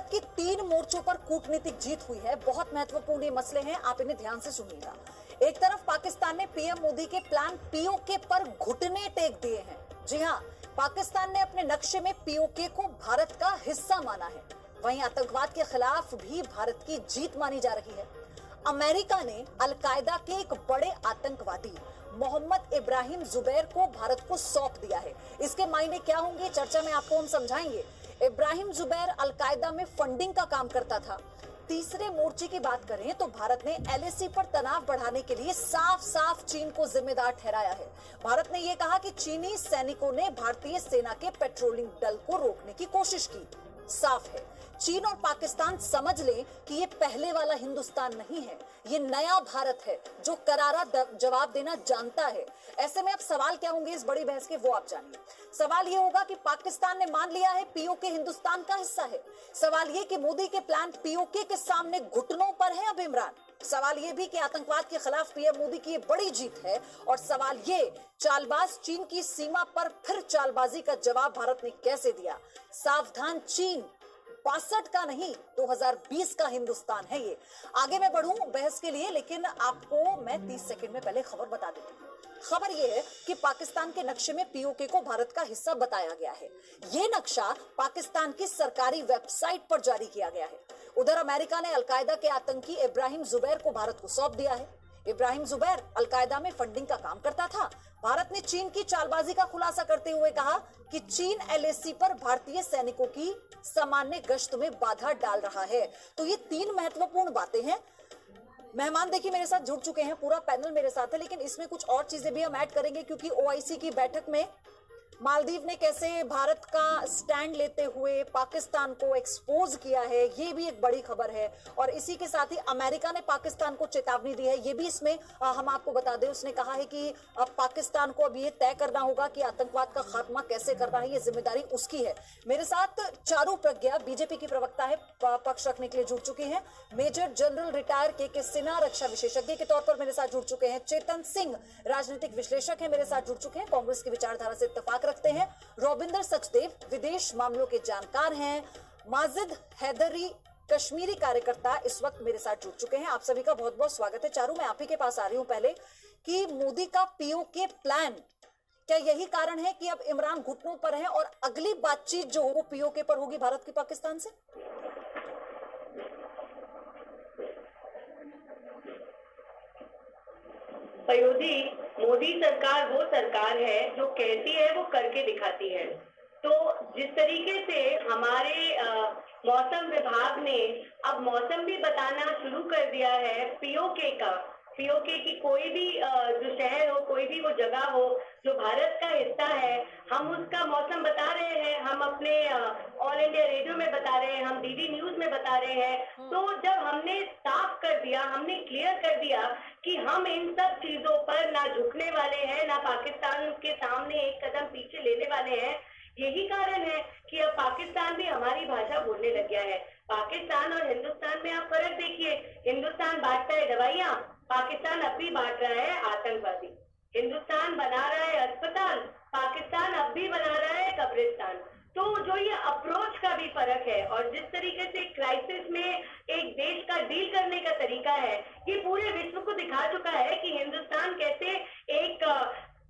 भारत की 3 मोर्चों पर कूटनीतिक जीत हुई है। बहुत महत्वपूर्ण ये मसले हैं, आप इन्हें ध्यान से सुनिएगा। एक तरफ पाकिस्तान ने पीएम मोदी के प्लान पीओके पर घुटने टेक दिए हैं। जी हां, पाकिस्तान ने अपने नक्शे में पीओके को भारत का हिस्सा माना है। वहीं आतंकवाद के खिलाफ भी भारत की जीत मानी जा रही है। अमेरिका ने अलकायदा के एक बड़े आतंकवादी मोहम्मद इब्राहिम जुबैर को भारत को सौंप दिया है। इसके मायने क्या होंगे, चर्चा में आपको हम समझाएंगे। इब्राहिम जुबैर अलकायदा में फंडिंग का काम करता था। तीसरे मोर्चे की बात करें तो भारत ने एलएसी पर तनाव बढ़ाने के लिए साफ साफ चीन को जिम्मेदार ठहराया है। भारत ने यह कहा कि चीनी सैनिकों ने भारतीय सेना के पेट्रोलिंग दल को रोकने की कोशिश की। साफ है, चीन और पाकिस्तान समझ लें कि ये पहले वाला हिंदुस्तान नहीं है, ये नया भारत है जो करारा जवाब देना जानता है। ऐसे में अब सवाल क्या होंगे इस बड़ी बहस के, वो आप जानिए। सवाल ये होगा कि पाकिस्तान ने मान लिया है पीओके हिंदुस्तान का हिस्सा है। सवाल ये कि मोदी के प्लान पीओके के सामने घुटनों पर है अब इमरान। सवाल ये भी कि आतंकवाद के खिलाफ पीएम मोदी की ये बड़ी जीत है। और सवाल ये, चालबाज चीन की सीमा पर फिर चालबाजी का जवाब भारत ने कैसे दिया। सावधान चीन, 62 का नहीं 2020 का हिंदुस्तान है ये। आगे मैं बढ़ूं बहस के लिए, लेकिन आपको मैं 30 सेकंड में पहले खबर बता देती हूँ। खबर यह है कि पाकिस्तान के नक्शे में पीओके को भारत का हिस्सा बताया गया है। यह नक्शा पाकिस्तान की सरकारी वेबसाइट पर जारी किया गया है। उधर अमेरिका ने अलकायदा के आतंकी इब्राहिम जुबैर को भारत को सौंप दिया है। इब्राहिम जुबैर अलकायदा में फंडिंग का काम करता था। भारत ने चीन की चालबाजी का खुलासा करते हुए कहा कि चीन एलएसी पर भारतीय सैनिकों की सामान्य गश्त में बाधा डाल रहा है। तो ये 3 महत्वपूर्ण बातें हैं। मेहमान देखिए मेरे साथ जुड़ चुके हैं, पूरा पैनल मेरे साथ है, लेकिन इसमें कुछ और चीजें भी हम ऐड करेंगे क्योंकि ओआईसी की बैठक में मालदीव ने कैसे भारत का स्टैंड लेते हुए पाकिस्तान को एक्सपोज किया है, ये भी एक बड़ी खबर है। और इसी के साथ ही अमेरिका ने पाकिस्तान को चेतावनी दी है, ये भी इसमें हम आपको बता दें। उसने कहा है कि पाकिस्तान को अब ये तय करना होगा कि आतंकवाद का खात्मा कैसे करना है, ये जिम्मेदारी उसकी है। मेरे साथ चारू प्रज्ञा बीजेपी की प्रवक्ता है, पक्ष रखने के लिए जुड़ चुकी हैं। मेजर जनरल रिटायर के सिन्हा रक्षा विशेषज्ञ के तौर पर मेरे साथ जुड़ चुके हैं। चेतन सिंह राजनीतिक विश्लेषक है, मेरे साथ जुड़ चुके हैं, कांग्रेस की विचारधारा से इत्तेफाक रखते हैं। रविंदर सचदेव विदेश मामलों के जानकार हैं। माजिद हैदरी कश्मीरी कार्यकर्ता इस वक्त मेरे साथ जुड़ चुके हैं। आप सभी का बहुत बहुत स्वागत है। चारू, मैं आप ही के पास आ रही हूं पहले कि मोदी का पीओके प्लान, क्या यही कारण है कि अब इमरान घुटनों पर है और अगली बातचीत जो हो वो पीओके पर होगी भारत की पाकिस्तान से? पयोधी, मोदी सरकार वो सरकार है जो कहती है वो करके दिखाती है। तो जिस तरीके से हमारे मौसम विभाग ने अब मौसम भी बताना शुरू कर दिया है पीओके का, पीओके की कोई भी जो शहर हो, कोई भी वो जगह हो जो भारत का हिस्सा है, हम उसका मौसम बता रहे हैं, हम अपने ऑल इंडिया रेडियो में बता रहे हैं, हम डीडी न्यूज में बता रहे हैं। तो जब हमने साफ कर दिया, हमने क्लियर कर दिया कि हम इन सब चीजों पर ना झुकने वाले हैं, ना पाकिस्तान के सामने एक कदम पीछे लेने वाले हैं, यही कारण है कि अब पाकिस्तान भी हमारी भाषा बोलने लग गया है। पाकिस्तान और हिंदुस्तान में आप फर्क देखिए, हिंदुस्तान बांटता है दवाइयां, पाकिस्तान अब भी बांट रहा है आतंकवादी। हिंदुस्तान बना रहा है अस्पताल, पाकिस्तान अब भी बना रहा है कब्रिस्तान। तो जो ये अप्रोच का भी फर्क है और जिस तरीके से क्राइसिस में एक देश का डील करने का तरीका है, ये पूरे विश्व को दिखा चुका है कि हिंदुस्तान कैसे एक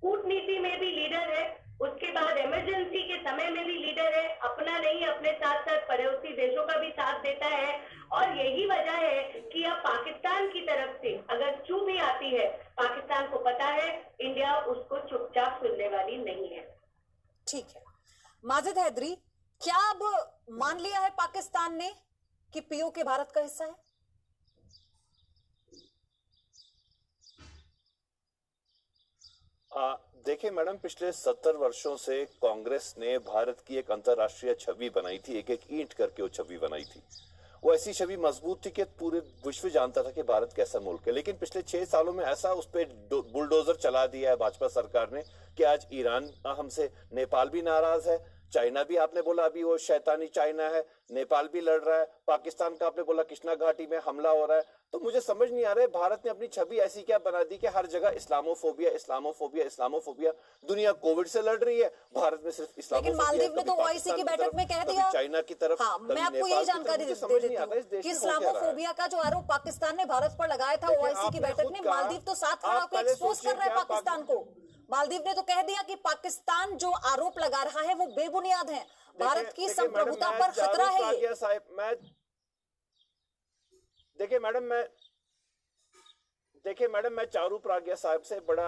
कूटनीति में भी लीडर है, उसके बाद इमरजेंसी के समय में भी लीडर है, अपना नहीं अपने साथ साथ पड़ोसी देशों का भी साथ देता है। और यही वजह है कि अब पाकिस्तान की तरफ से अगर चू भी आती है, पाकिस्तान को पता है इंडिया उसको चुपचाप सुनने वाली नहीं है। ठीक है, माजिद हैदरी, क्या अब मान लिया है पाकिस्तान ने कि पीओके भारत का हिस्सा है? देखिए मैडम, पिछले 70 वर्षों से कांग्रेस ने भारत की एक अंतर्राष्ट्रीय छवि बनाई थी, एक एक ईंट करके वो छवि बनाई थी। वो ऐसी छवि मजबूत थी कि पूरे विश्व जानता था कि भारत कैसा मुल्क है। लेकिन पिछले 6 सालों में ऐसा उस पर बुलडोजर चला दिया है भाजपा सरकार ने कि आज ईरान हमसे, नेपाल भी नाराज है, चाइना भी आपने बोला अभी वो शैतानी चाइना है, नेपाल भी लड़ रहा है, पाकिस्तान का आपने बोला कृष्णा घाटी में हमला हो रहा है। तो मुझे समझ नहीं आ रहा है भारत ने अपनी छवि ऐसी क्या बना दी कि हर जगह इस्लामोफोबिया इस्लामोफोबिया इस्लामोफोबिया। दुनिया कोविड से लड़ रही है, भारत में सिर्फ लेकिन मालदीव ने तो ओआईसी की बैठक में कह दिया, चाइना की तरफ। हाँ, मैं आपको यही जानकारी दे देती हूँ कि इस्लामोफोबिया का जो आरोप पाकिस्तान ने भारत पर लगाया था ओआईसी की बैठक में, मालदीव तो साथ खड़ा होकर एक्सपोज कर रहा है पाकिस्तान को। मालदीव ने तो कह दिया कि पाकिस्तान जो आरोप लगा रहा है वो बेबुनियाद है, भारत की संप्रभुता पर खतरा है ये। देखिए मैडम, मैं चारू प्राज्ञा साहब से बड़ा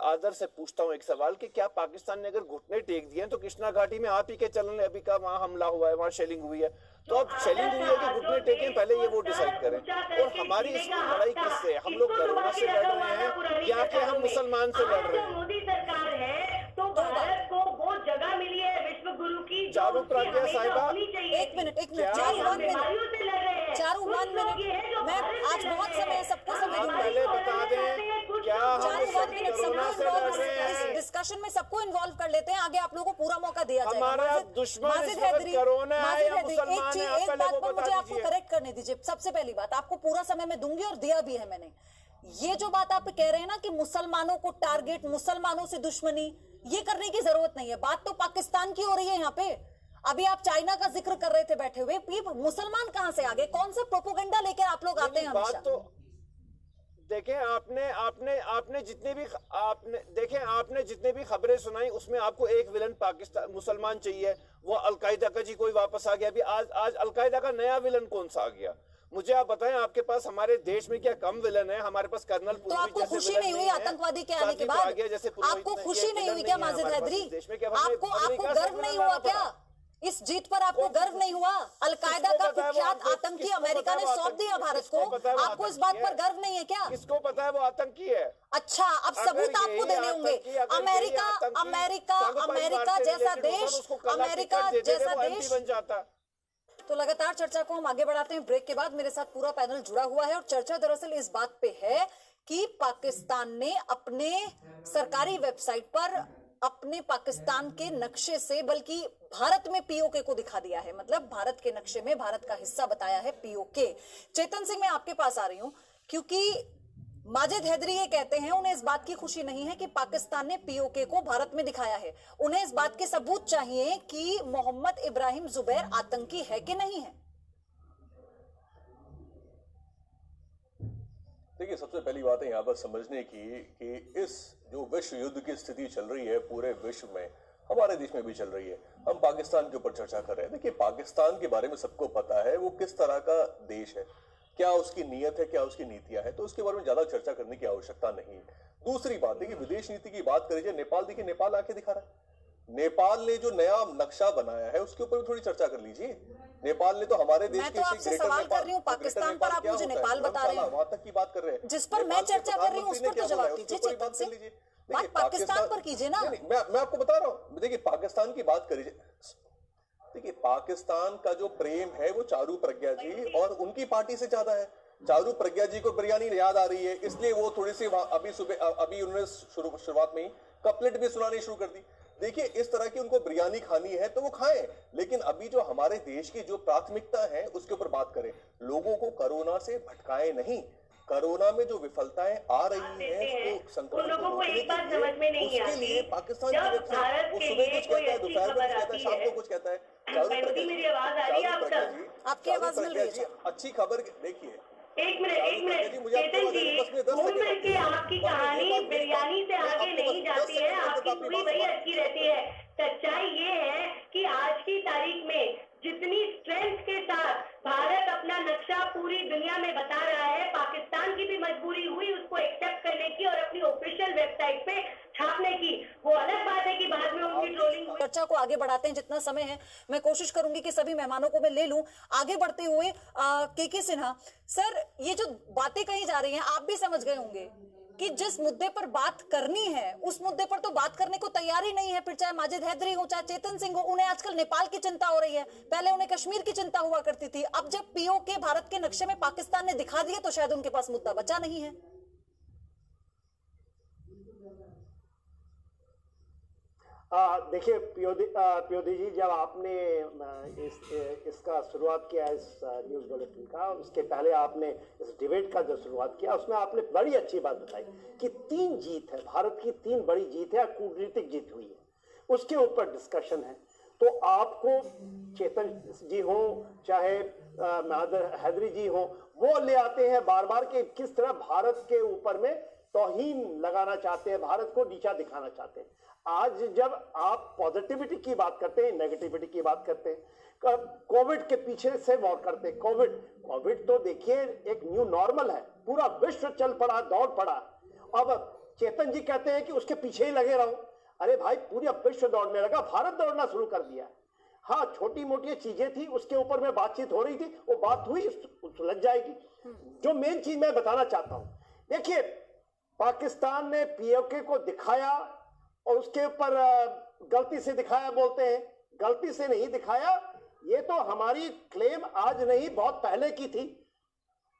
आदर से पूछता हूँ एक सवाल कि क्या पाकिस्तान ने अगर घुटने टेक दिए तो कृष्णा घाटी में आप ही के चलन अभी का वहाँ हमला हुआ है, वहाँ शेलिंग हुई है, तो अब शेलिंग हुई है कि घुटने टेके पहले ये वो डिसाइड करें। और हमारी इसमें लड़ाई किससे? हम लोग कोरोना से लड़ रहे हैं या कि हम मुसलमान से लड़ रहे हैं? मोदी सरकार है तो भारत को वो जगह मिली है विश्व गुरु की चारू प्राज्ञा साहिबा, एक मिनट चारू 1 मिनट, मैं आज बहुत समय सबको समय दूंगा, पहले बता दें क्या हम कोरोना से लड़ रहे हैं? इस डिस्कशन में सबको इन्वॉल्व कर लेते हैं, आगे आप लोगों को पूरा मौका दिया जाएगा। हमारा दुश्मन इस वक्त कोरोना है या मुसलमान है? आप एक पहले बात वो पर बता मुझे आपको दीजिए। करेक्ट करने दीजिए। सबसे पहली बात, आपको पूरा समय मैं दूंगी और दिया भी है मैंने। ये जो बात आप कह रहे हैं ना कि मुसलमानों को टारगेट, मुसलमानों से दुश्मनी, ये करने की जरूरत नहीं है। बात तो पाकिस्तान की हो रही है यहाँ पे। अभी आप चाइना का जिक्र कर रहे थे बैठे हुए, ये मुसलमान कहां से आ गए? कौन सा प्रोपोगेंडा लेकर आप लोग आते हैं हमेशा? बात तो देखें, आपने जितने भी खबरें सुनाई उसमें आपको एक विलन पाकिस्तान मुसलमान चाहिए, वो अलकायदा का जी कोई वापस आ गया। अभी आज अलकायदा का नया विलन कौन सा आ गया? मुझे आप बताएं, आपके पास हमारे देश में क्या कम विलन है? हमारे पास कर्नल तो आपको खुशी नहीं हुई आतंकवादी के आने के बाद? आपको खुशी नहीं हुई क्या माजिद हैदरी? आपको गर्व नहीं हुआ क्या इस जीत पर? आपको गर्व नहीं हुआ? अलकायदा का कुख्यात आतंकी अमेरिका ने सौंप दिया भारत को, आपको इस बात पर गर्व नहीं है क्या? किसको पता है वो आतंकी है? अच्छा, अब सबूत आपको देने होंगे। अमेरिका जैसा देश, अमेरिका जैसा देश बन जाता। तो लगातार चर्चा को हम आगे बढ़ाते हैं। ब्रेक के बाद मेरे साथ पूरा पैनल जुड़ा हुआ है और चर्चा दरअसल इस बात पे है कि पाकिस्तान ने अपने सरकारी वेबसाइट पर अपने पाकिस्तान के नक्शे से, बल्कि भारत में पीओके को दिखा दिया है। मतलब भारत के नक्शे में भारत का हिस्सा बताया है पीओके। चेतन सिंह, मैं आपके पास आ रही हूं क्योंकि माजिद हैदरी ये कहते हैं उन्हें इस बात की खुशी नहीं है कि पाकिस्तान ने पीओके को भारत में दिखाया है। उन्हें इस बात के सबूत चाहिए कि मोहम्मद इब्राहिम जुबैर आतंकी है कि नहीं है। देखिए, सबसे पहली बात है यहाँ पर समझने की कि इस जो विश्व युद्ध की स्थिति चल रही है पूरे विश्व में, हमारे देश में भी चल रही है। हम पाकिस्तान के ऊपर चर्चा कर रहे हैं। देखिए, पाकिस्तान के बारे में सबको पता है वो किस तरह का देश है, क्या उसकी नीयत है, क्या उसकी नीतियां है, तो उसके बारे में ज्यादा चर्चा करने की आवश्यकता नहीं है। दूसरी बात है कि विदेश नीति की बात करें, नेपाल देखिए, नेपाल आके दिखा रहा है। नेपाल ने जो नया नक्शा बनाया है उसके ऊपर भी थोड़ी चर्चा कर लीजिए। नेपाल ने तो हमारे देश मैं तो आपसे सवाल कर रही हूँ पाकिस्तान पर, आप मुझे नेपाल बता रहे हैं, वहां तक की बात कर रहे हैं। जिस पर मैं चर्चा कर रही हूँ उस पर तो जवाब दीजिए चेतन सिंह। बात पाकिस्तान पर कीजिए ना। मैं आपको बता रहा हूँ, देखिए पाकिस्तान की बात करिए। देखिए, पाकिस्तान का जो प्रेम है वो चारू प्रज्ञा जी और उनकी पार्टी से ज्यादा है। चारू प्रज्ञा जी को बिरयानी याद आ रही है, इसलिए वो थोड़ी सी अभी उन्होंने शुरुआत में ही कपलेट भी सुनानी शुरू कर दी। देखिए, इस तरह की उनको बिरयानी खानी है तो वो खाएं, लेकिन अभी जो हमारे देश की जो प्राथमिकता है उसके ऊपर बात करें। लोगों को कोरोना से भटकाए नहीं। कोरोना में जो विफलताएं आ रही हैं उसको संक्रमण को रोकने के लिए, उसके लिए पाकिस्तान की वेबसाइट, वो सुबह कुछ कहता है, दोपहर को कुछ कहता है, शाम को कुछ कहता है। मेरी आवाज आ रही है आप तक? आपकी आवाज मिल रही है? अच्छी खबर देखिए, एक मिनट चेतन जी, घूम फिर के आपकी कहानी बिरयानी से आगे नहीं जाती है, आपकी पूरी वही अच्छी रहती है। सच्चाई ये है कि आज की तारीख में जितनी स्ट्रेंथ के साथ भारत अपना नक्शा पूरी दुनिया में बता रहा है, पाकिस्तान की भी मजबूरी हुई उसको एक्सेप्ट करने की और अपनी ऑफिशियल वेबसाइट पे छापने की। वो अलग बात है कि बाद में उनकी ट्रोलिंग हुई। चर्चा को आगे बढ़ाते हैं, जितना समय है मैं कोशिश करूंगी कि सभी मेहमानों को मैं ले लूं। आगे बढ़ते हुए के सिन्हा सर, ये जो बातें कही जा रही हैं आप भी समझ गए होंगे कि जिस मुद्दे पर बात करनी है उस मुद्दे पर तो बात करने को तैयार ही नहीं है। फिर चाहे माजिद हैदरी हो, चाहे चेतन सिंह हो, उन्हें आजकल नेपाल की चिंता हो रही है, पहले उन्हें कश्मीर की चिंता हुआ करती थी। अब जब पीओके भारत के नक्शे में पाकिस्तान ने दिखा दिया तो शायद उनके पास मुद्दा बचा नहीं है। देखिए पीओदी जी, जब आपने इसका शुरुआत किया इस न्यूज़ बुलेटिन का, उसके पहले आपने इस डिबेट का जो शुरुआत किया उसमें आपने बड़ी अच्छी बात बताई कि 3 जीत है, भारत की 3 बड़ी जीत है, कूटनीतिक जीत हुई है, उसके ऊपर डिस्कशन है। तो आपको चेतन जी हो चाहे नादर हैदरी जी हो, वो ले आते हैं बार बार कि किस तरह भारत के ऊपर में तौहीन लगाना चाहते हैं, भारत को नीचा दिखाना चाहते हैं। आज जब आप पॉजिटिविटी की बात करते हैं, नेगेटिविटी की बात करते हैं, कोविड के पीछे से वॉर करते हैं। कोविड तो देखिए एक न्यू नॉर्मल है, पूरा विश्व चल पड़ा, दौड़ पड़ा। अब चेतन जी कहते हैं कि उसके पीछे ही लगे रहो। अरे भाई, पूरा विश्व दौड़ने लगा, भारत दौड़ना शुरू कर दिया। हाँ, छोटी मोटी चीजें थी, उसके ऊपर में बातचीत हो रही थी, वो बात हुई, सुलझ जाएगी। जो मेन चीज मैं बताना चाहता हूं, देखिए पाकिस्तान ने पीओके को दिखाया और उसके ऊपर गलती से दिखाया बोलते हैं, गलती से नहीं दिखाया। ये तो हमारी क्लेम आज नहीं, बहुत पहले की थी।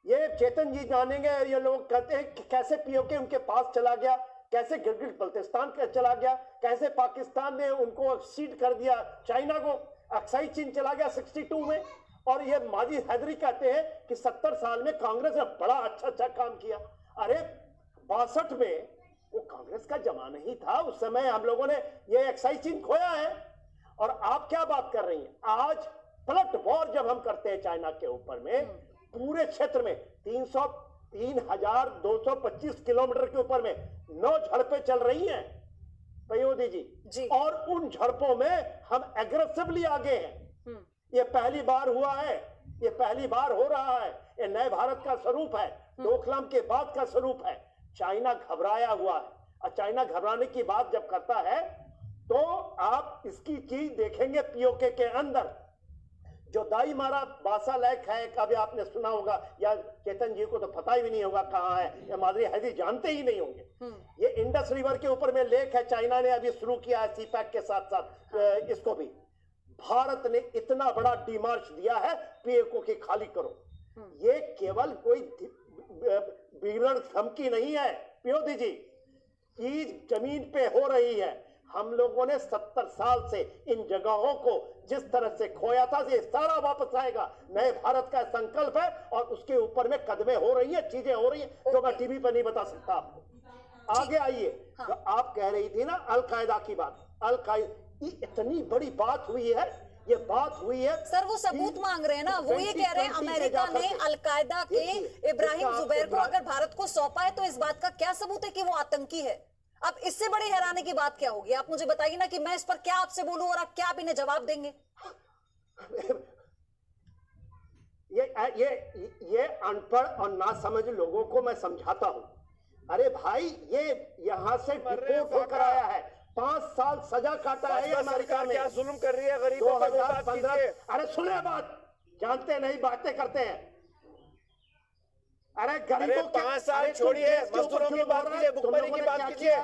ये चेतन जी जानेंगे, ये लोग कहते हैं कि कैसे पीओके उनके पास चला गया, कैसे गिलगित बल्तिस्तान चला गया, कैसे पाकिस्तान ने उनको सीड कर दिया, चाइना को अक्साई चीन चला गया 62 में। और ये माजिद हैदरी कहते हैं कि 70 साल में कांग्रेस ने बड़ा अच्छा काम किया। अरे 62 में वो कांग्रेस का जमाना ही था, उस समय हम लोगों ने ये एक्साइज चीन खोया है। और आप क्या बात कर रही हैं? आज पलट वॉर जब हम करते हैं चाइना के ऊपर में, पूरे क्षेत्र में 3,225 किलोमीटर के ऊपर में 9 झड़पें चल रही हैं पयोदी जी, और उन झड़पों में हम एग्रेसिवली आगे हैं। ये पहली बार हुआ है, ये पहली बार हो रहा है, ये नए भारत का स्वरूप है, डोकलाम के बाद का स्वरूप है। चाइना घबराया हुआ है, और चाइना घबराने की बात जब करता है तो आप इसकी चीज देखेंगे पीओके के अंदर जो दाई मारा बासा लेक है, कभी आपने सुना होगा, या चेतन जी को तो पता ही नहीं होगा कहाँ है, या माधुरी हैदरी जानते ही नहीं होंगे। ये इंडस रिवर के ऊपर में लेक है, चाइना ने अभी शुरू किया है सीपैक के साथ साथ इसको भी। भारत ने इतना बड़ा डिमार्च दिया है पीओके की खाली करो। ये केवल कोई बिगड़न धमकी नहीं है पीओदी जी, चीज जमीन पे हो रही है। हम लोगों ने 70 साल से इन जगहों को जिस तरह से खोया था, ये सारा वापस आएगा। नए भारत का संकल्प है और उसके ऊपर में कदमें हो रही है, चीजें हो रही है जो मैं टीवी पर नहीं बता सकता आपको। आगे आइए, तो आप कह रही थी ना अलकायदा की बात, अलकायदा इतनी बड़ी बात हुई है, ये बात हुई है सर, वो सबूत मांग रहे हैं ना, वो ये कह रहे हैं अमेरिका ने अलकायदा के इब्राहिम जुबैर को अगर भारत को सौंपा है तो इस बात का क्या सबूत है कि वो आतंकी है? अब इससे बड़ी हैरानी की बात क्या होगी? आप मुझे बताइए ना कि मैं इस पर क्या आपसे बोलूं और आप क्या आप इन्हें जवाब देंगे? ये अनपढ़ और नासमझ लोगों को मैं समझाता हूं। अरे भाई, ये यहां से डिपोर्ट होकर आया है, 5 साल सजा काटा है अमेरिका में। क्या जुल्म कर रही है गरीबों पर? 2015। अरे सुने बात, जानते नहीं बातें करते हैं। अरे गरीबों 5 साल छोड़िए, मजदूरों की बात कीजिए, भुखमरी की बात कीजिए।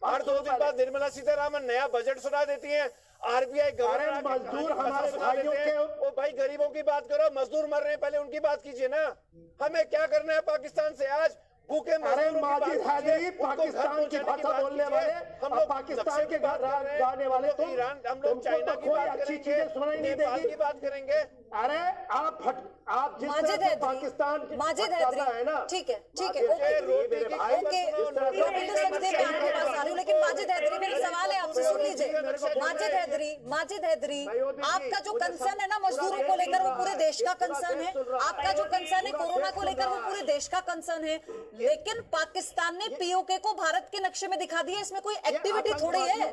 हर 2 दिन बाद निर्मला सीतारामन नया बजट सुना देती हैं, आरबीआई गवर्नर मजदूर हमारे भाइयों के, ओ भाई गरीबों की बात करो, मजदूर मर रहे हैं, पहले उनकी बात कीजिए ना। हमें क्या करना है पाकिस्तान से? आज भूखे माजिद हैदरी पाकिस्तान की भाषा बोलने वाले, हम लोग पाकिस्तान के गाने वाले, तो ईरान, हम लोग चाइना की बात करेंगे, नेपाल की बात करेंगे। अरे आप जिस तरह से पाकिस्तान माजिद हैदरी है ना, ठीक है, ओके, आपके पास आ रही हूँ, लेकिन माजिद हैदरी, मेरा सवाल है आपसे, सुन लीजिए। माजिद हैदरी, आपका जो कंसर्न है ना मजदूरों को लेकर, वो पूरे देश का कंसर्न है। आपका जो कंसर्न है कोरोना को लेकर, वो पूरे देश का कंसर्न है। लेकिन पाकिस्तान ने पीओके को भारत के नक्शे में दिखा दिया, इसमें कोई एक्टिविटी थोड़ी है,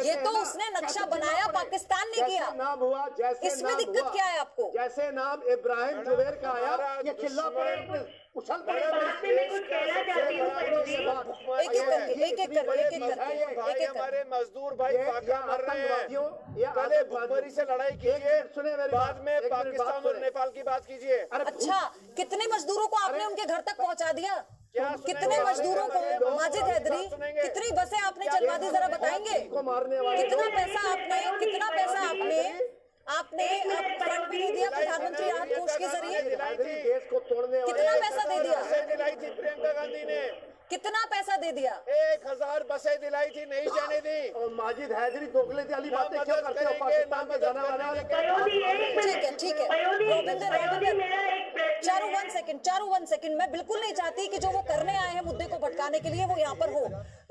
ये तो उसने नक्शा बनाया, पाकिस्तान ने किया। नाम हुआ, इसमें दिक्कत क्या है आपको? जैसे नाम इब्राहिम जुबैर का आया, ये चिल्ला पड़े, उछल पड़े। मैं कुछ कहना चाहती हूँ भाई, हमारे मजदूर भाई फाका मर रहे हैं, पहले भुखमरी से लड़ाई कीजिए, बाद में पाकिस्तान और नेपाल की बात कीजिए। अच्छा, कितने मजदूरों को आपने उनके घर तक पहुंचा दिया? कितने मजदूरों को? माजिद हैदरी, कितनी बसें आपने चलवा दी, जरा बताएंगे? कितना पैसा आपने फ्रंट भी दिया प्रधानमंत्री राहत कोष के जरिए? देश को तोड़ने कितना पैसा दे दिया? दिलाई थी प्रियंका गांधी ने, कितना पैसा दे दिया? 1000 बसें दिलाई थी, नहीं जाने दी। और माजिद हैदरी दोगले वाली बातें क्यों करते हो? पाकिस्तान में जाने वाले ठीक है रोबिंदर मेरा एक प्रश्न चारू वन सेकंड मैं बिल्कुल नहीं चाहती कि जो वो करने आए हैं मुद्दे को भटकाने के लिए वो यहाँ पर हो।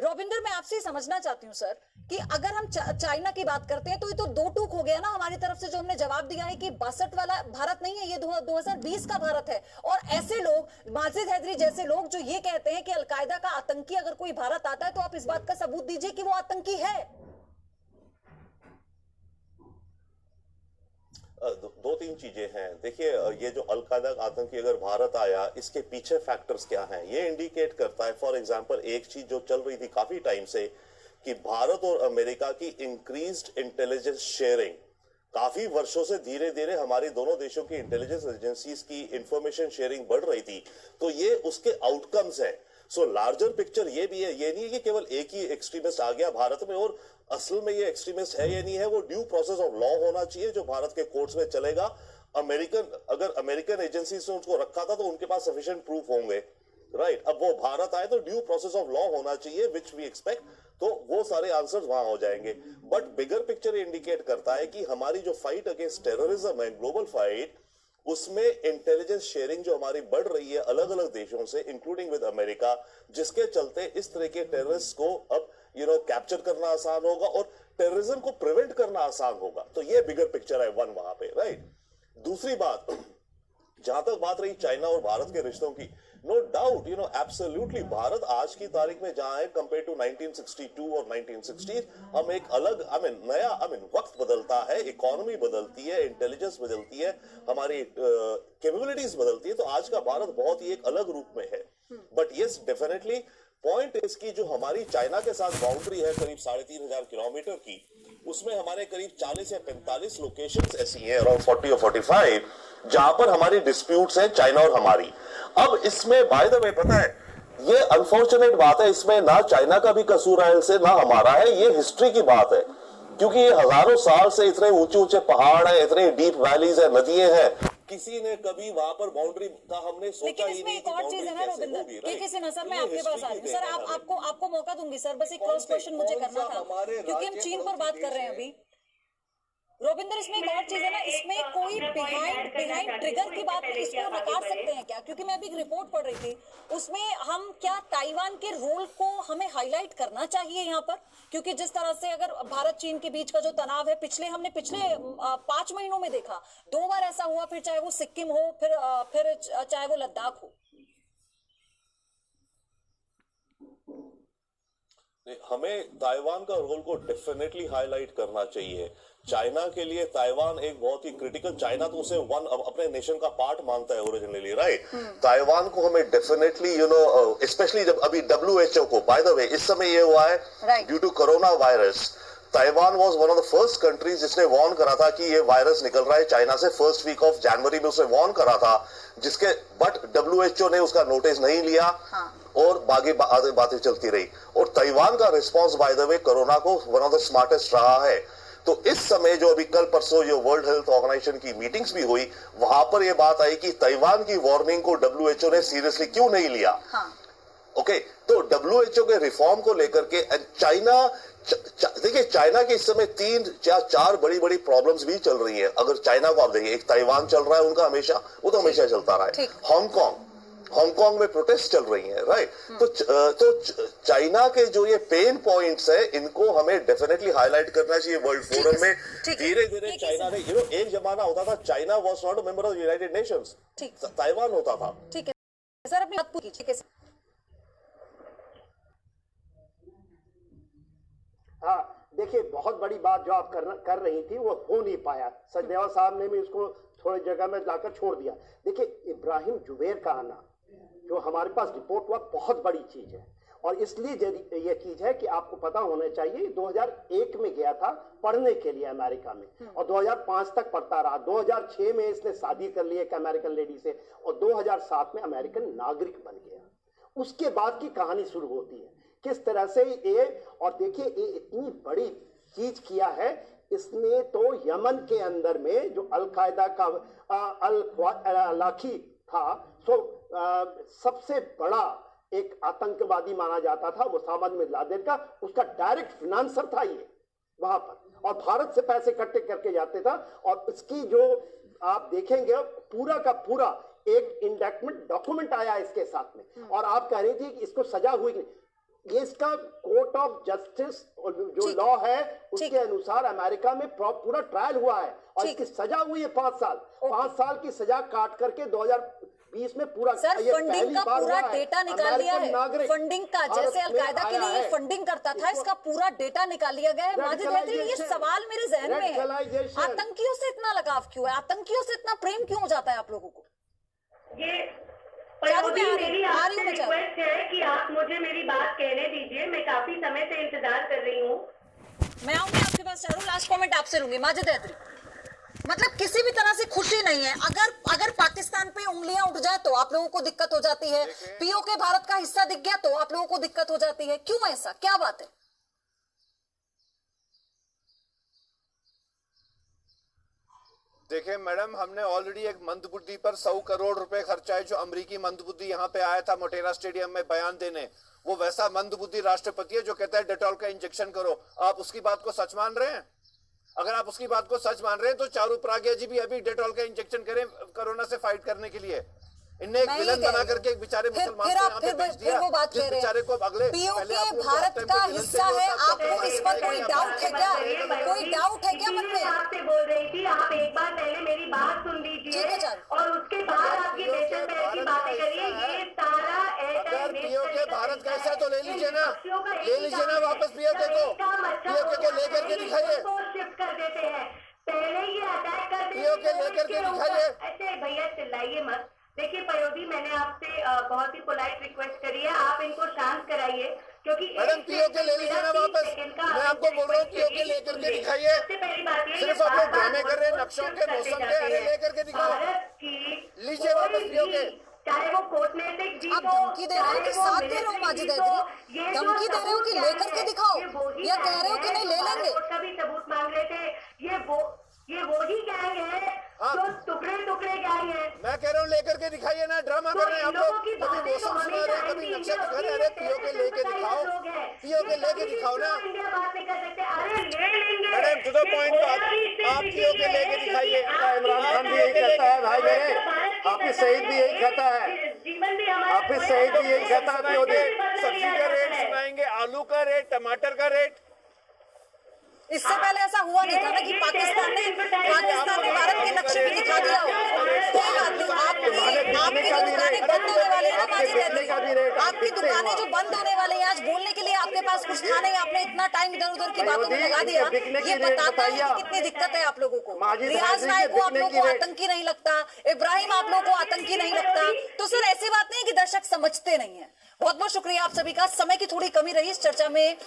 रोबिंदर, मैं आपसे समझना चाहती हूँ सर कि अगर हम चाइना की बात करते हैं तो ये तो दो टूक हो गया ना हमारी तरफ से, जो हमने जवाब दिया है कि 62 वाला भारत नहीं है, ये 2020 का भारत है। और ऐसे लोग, माजिद हैदरी जैसे लोग जो ये कहते हैं कि अलकायदा का आतंकी अगर कोई भारत आता है तो आप इस बात का सबूत दीजिए कि वो आतंकी है। दो तीन चीजें हैं। देखिए, ये जो अलकायदा आतंकी अगर भारत आया, इसके पीछे फैक्टर्स क्या हैं ये इंडिकेट करता है। फॉर एग्जांपल, एक चीज जो चल रही थी काफी टाइम से कि भारत और अमेरिका की इंक्रीज्ड इंटेलिजेंस शेयरिंग, काफी वर्षों से धीरे धीरे हमारी दोनों देशों की इंटेलिजेंस एजेंसीज की इंफॉर्मेशन शेयरिंग बढ़ रही थी, तो ये उसके आउटकम्स हैं। सो लार्जर पिक्चर ये भी है, ये नहीं है कि केवल एक ही एक्सट्रीमिस्ट आ गया भारत में और असल में ये एक्सट्रीमिस्ट है ये नहीं है, वो ड्यू प्रोसेस ऑफ लॉ होना चाहिए जो भारत के कोर्ट्स में चलेगा। अगर अमेरिकन एजेंसीज ने उसको रखा था तो उनके पास सफिशिएंट प्रूफ होंगे, राइट। अब वो भारत आए तो ड्यू प्रोसेस ऑफ लॉ होना चाहिए विच वी एक्सपेक्ट, तो वो सारे आंसर्स वहां हो जाएंगे। बट बिगर पिक्चर इंडिकेट करता है कि हमारी जो फाइट अगेंस्ट टेररिज्म है, ग्लोबल फाइट, उसमें इंटेलिजेंस शेयरिंग जो हमारी बढ़ रही है अलग अलग देशों से इंक्लूडिंग विद अमेरिका, जिसके चलते इस तरह के टेररिस्ट को अब कैप्चर करना आसान होगा और टेररिज्म को प्रिवेंट करना आसान होगा। तो ये बिगर पिक्चर है वन वहां पे, राइट। दूसरी बात, जहां तक बात रही चाइना और भारत के रिश्तों की, नो डाउट एब्सोल्युटली भारत आज की तारीख में जहां है कंपेयर टू 1962 और 1960, हम एक अलग नया वक्त बदलता है, इकोनॉमी बदलती है, इंटेलिजेंस बदलती है, हमारी कैपेबिलिटीज बदलती है, तो आज का भारत बहुत ही एक अलग रूप में है। बट यस, डेफिनेटली पॉइंट इसकी जो हमारी चाइना के साथ बाउंड्री है करीब 3500 किलोमीटर की, उसमें हमारे करीब 40 या 45 लोकेशंस ऐसी हैं, अराउंड 40 और 45, जहां पर हमारी डिस्प्यूट्स हैं चाइना और हमारी। अब इसमें बाय द वे पता है, ये अनफॉर्चुनेट बात है, इसमें ना चाइना का भी कसूर है से ना हमारा है, ये हिस्ट्री की बात है, क्योंकि ये हजारों साल से इतने ऊंचे ऊंचे पहाड़ है, इतने डीप वैलीज है, नदियां हैं, किसी ने कभी वहां पर बाउंड्री का हमने सोचा ही नहीं कि और चीज है ना रोबिंदर, किसी ने, सर मैं आपके पास आ रही हूँ सर, आपको मौका दूंगी सर, बस एक क्रॉस क्वेश्चन मुझे करना था क्योंकि हम चीन पर बात कर रहे हैं अभी। रोबिंदर, इसमें एक और चीज है ना, इसमें कोई बिहाइंड ट्रिगर की बात इसको नकार सकते हैं क्या? क्योंकि मैं अभी एक रिपोर्ट पढ़ रही थी, उसमें हम क्या ताइवान के रोल को हमें हाईलाइट करना चाहिए यहाँ पर? क्योंकि जिस तरह से अगर भारत चीन के बीच का जो तनाव है हमने पिछले 5 महीनों में देखा, 2 बार ऐसा हुआ, फिर चाहे वो सिक्किम हो, फिर चाहे वो लद्दाख हो। हमें ताइवान का रोल को डेफिनेटली हाईलाइट करना चाहिए। चाइना के लिए ताइवान एक बहुत ही क्रिटिकल, चाइना तो उसे अपने नेशन का पार्ट मानता है ओरिजिनली, राइट। ताइवान को हमें डेफिनेटली स्पेशली जब अभी WHO को, बाय द वे इस समय ये हुआ है due to corona virus, Taiwan was one of the first countries जिसने वार्न करा था कि ये वायरस निकल रहा है चाइना से, फर्स्ट वीक ऑफ जनवरी में उसने वार्न करा था, जिसके बट WHO ने उसका नोटिस नहीं लिया। और बाकी बातें चलती रही, और ताइवान का response by the way corona को वन ऑफ द स्मार्टेस्ट रहा है। तो इस समय जो अभी कल परसों जो वर्ल्ड हेल्थ ऑर्गेनाइजेशन की मीटिंग्स भी हुई, वहां पर यह बात आई कि ताइवान की वार्निंग को WHO ने सीरियसली क्यों नहीं लिया। ओके, तो WHO के रिफॉर्म को लेकर के चाइना, देखिए चाइना के इस समय 3 या 4 बड़ी बड़ी प्रॉब्लम्स भी चल रही है। अगर चाइना को आप देखिए, एक ताइवान चल रहा है उनका हमेशा, वो तो हमेशा चलता रहा है। हांगकांग में प्रोटेस्ट चल रही हैं, राइट। तो चाइना के जो ये पेन पॉइंट्स है, इनको हमें डेफिनेटली हाईलाइट करना चाहिए वर्ल्ड फोरम में। धीरे धीरे चाइना ने, एक जमाना होता था China was not a member of United Nations, Taiwan होता था। ठीक है सर, अपनी बात पूरी कीजिए। हाँ, देखिए बहुत बड़ी बात जो आप कर रही थी वो हो नहीं पाया, सचदेवा साहब ने भी उसको थोड़ी जगह में लाकर छोड़ दिया। देखिए इब्राहिम जुबैर का आना जो हमारे पास रिपोर्ट हुआ बहुत बड़ी चीज है, और इसलिए ये चीज है कि आपको पता होना चाहिए 2001 में गया था पढ़ने के लिए अमेरिका में, और 2005 तक पढ़ता रहा। 2006 में इसने शादी कर ली एक अमेरिकन लेडी से, और 2007 में अमेरिकन नागरिक बन गया। उसके बाद की कहानी शुरू होती है किस तरह से ये, और देखिए ये इतनी बड़ी चीज किया है इसने, तो यमन के अंदर में जो अलकायदा का अल-लाखी था, सबसे बड़ा एक आतंकवादी माना जाता था ओसामा बिन लादेन का, उसका डायरेक्ट फिनांसर था ये वहां पर, और भारत से पैसे इकट्ठे करके जाते था। और इसकी जो आप देखेंगे पूरा का पूरा एक इंडक्टमेंट डॉक्यूमेंट आया इसके साथ में, और आप कह रही थी कि इसको सजा हुई नहीं, ये इसका कोर्ट ऑफ जस्टिस जो लॉ है उसके अनुसार अमेरिका में पूरा ट्रायल हुआ है, और इसकी सजा हुई है 5 साल। 5 साल की सजा काट करके 2020 में पूरा सर फंडिंग का पूरा डेटा निकाल लिया है, फंडिंग का, जैसे अलकायदा के लिए फंडिंग करता था, इसका पूरा डेटा निकाल लिया गया है। माजिद हैदरी, ये सवाल मेरे जहन में है, आतंकियों से इतना लगाव क्यों है, आतंकियों से इतना प्रेम क्यों हो जाता है आप लोगों को? ये पयोधी, मेरी आपसे रिक्वेस्ट है कि आप मुझे मेरी बात कहने दीजिए, मैं काफी समय से इंतजार कर रही हूँ। मैं आऊंगी आपके पास चारू, लास्ट कमेंट आपसे लूंगी। माजिद हैदरी, मतलब किसी भी तरह से खुशी नहीं है, अगर पाकिस्तान पे उंगलियां उठ जाए तो आप लोगों को दिक्कत हो जाती है, पीओके भारत का हिस्सा दिख गया तो आप लोगों को दिक्कत हो जाती है, क्यों ऐसा, क्या बात है? देखिए मैडम, हमने ऑलरेडी एक मंदबुद्धि पर 100 करोड़ रुपए खर्चा है, जो अमेरिकी मंदबुद्धि यहाँ पे आया था मोटेरा स्टेडियम में बयान देने, वो वैसा मंदबुद्धि राष्ट्रपति है जो कहता है डेटॉल का इंजेक्शन करो। आप उसकी बात को सच मान रहे हैं? अगर आप उसकी बात को सच मान रहे हैं तो चारू प्राज्ञा जी भी अभी डेटॉल का इंजेक्शन करें कोरोना से फाइट करने के लिए। इनने एक विलन बना करके एक बेचारे मुसलमान को यहाँ पे भेज दिया, जिस बेचारे को अगले पीओके भारत का हिस्सा है। आपको इस पर कोई डाउट है क्या? कोई डाउट है क्या मन में? आपसे बोल रही थी, आप एक बार पहले मेरी बात सुन लीजिए और उसके बाद आपकी नेशनल बैंक की बातें करिए। ये सारा अगर पीओके भारत का हिस्सा तो ले लीजिए ना, वापस पीओके को लेकर के दिखाइए, शिफ्ट कर देते हैं। पहले ये अटैक कर देते पीओके लेकर के दिखाइए। ऐसे भैया चिल्लाइए मत। देखिए पयोधी, मैंने आपसे बहुत ही पोलाइट रिक्वेस्ट करी है, आप इनको शांत कराइए, क्योंकि मैडम पीओके ले लीजिए ना वापस, मैं आपको बोल रहा हूँ पीओके लेकर के दिखाइए। पहली बात ये, सिर्फ आप लोग ड्रामे कर रहे हैं नक्शों के, मौसम के, अरे लेकर के दिखाओ, लीजिए वापस पीओके। चाहे वो कोर्ट में से आप धमकी दे रहे हो कि साथ दे रहे हो? माजिद हैदरी, धमकी दे रहे हो कि लेकर के दिखाओ, या कह रहे हो कि नहीं ले लेंगे? कभी सबूत मांग रहे थे, ये वही गैंग है जो टुकड़े गैंग है। मैं कह रहा हूँ लेकर के दिखाइए ना, ड्रामा कर रहे हैं आप लोग, कभी मौसम सुना रहे हैं, कभी नक्शा दिखा रहे हैं। अरे पीओके लेके दिखाओ, पीओके लेके दिखाओ ना मैडम, टू द पॉइंट बात, आप पीओके लेके दिखाइए। इमरान खान भी यही कहता है भाई मेरे, हाफिज सईद भी यही कहता है, हाफिज सईद भी यही कहता है। सब्जी का रेट सुनाएंगे, आलू का रेट, टमाटर का रेट। इससे पहले ऐसा हुआ नहीं था ना कि पाकिस्तान ने भारत के नक्शे भी दिखा दिया हो। कोई बात नहीं, आपकी जो दुकानें बंद होने वाली है ना माजिद हैदरी, आपकी दुकानें जो बंद होने वाली है, आज बोलने के लिए आपके पास कुछ था नहीं, आपने इतना टाइम इधर उधर की बातों में लगा दिया। ये बताता है कि कितनी दिक्कत है आप लोगों को। रियाज नायक को आप लोगों को आतंकी नहीं लगता, इब्राहिम आप लोगों को आतंकी नहीं लगता, तो सर ऐसी बात नहीं कि दर्शक समझते नहीं है। बहुत बहुत शुक्रिया आप सभी का, समय की थोड़ी कमी रही इस चर्चा में।